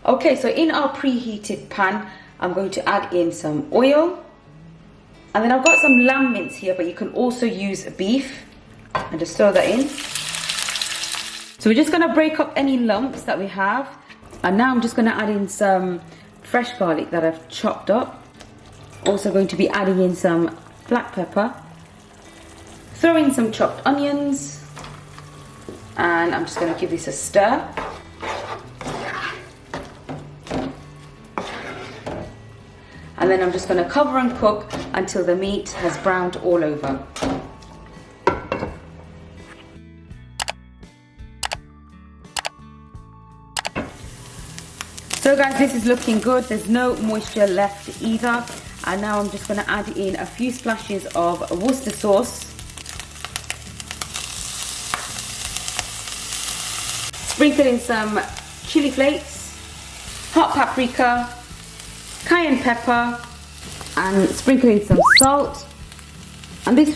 Okay, so in our preheated pan, I'm going to add in some oil. And then I've got some lamb mince here, but you can also use beef. And just throw that in. So we're just going to break up any lumps that we have. And now I'm just going to add in some fresh garlic that I've chopped up. Also going to be adding in some black pepper. Throw in some chopped onions. And I'm just going to give this a stir. And then I'm just going to cover and cook until the meat has browned all over. So guys, this is looking good. There's no moisture left either. And now I'm just going to add in a few splashes of Worcester sauce. Sprinkle in some chili flakes, hot paprika, cayenne pepper, and sprinkle in some salt. And this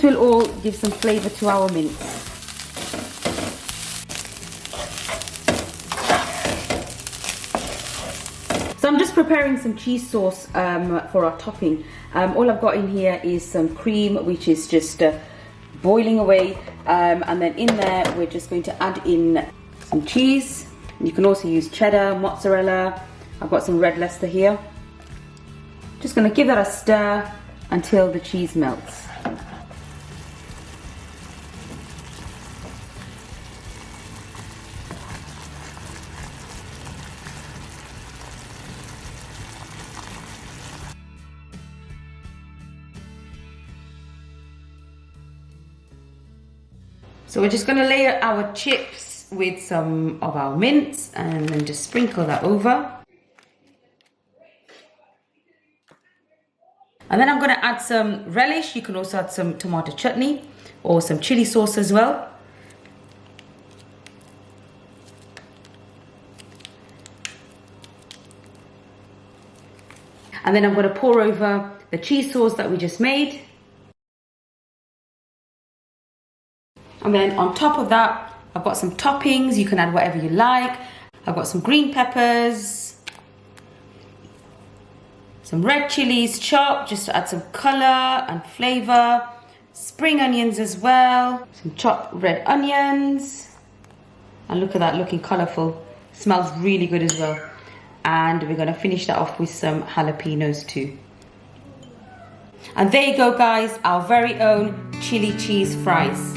will all give some flavour to our mince. So I'm just preparing some cheese sauce for our topping. All I've got in here is some cream, which is just boiling away. And then in there, we're just going to add in some cheese. You can also use cheddar, mozzarella. I've got some red Leicester here. Just going to give that a stir until the cheese melts. So we're just going to layer our chips with some of our mince and then just sprinkle that over. And then I'm going to add some relish. You can also add some tomato chutney or some chili sauce as well. And then I'm going to pour over the cheese sauce that we just made. And then on top of that, I've got some toppings. You can add whatever you like. I've got some green peppers, some red chilies chopped just to add some color and flavor. Spring onions as well. Some chopped red onions. And look at that, looking colorful. Smells really good as well. And we're gonna finish that off with some jalapeños too. And there you go guys, our very own chili cheese fries.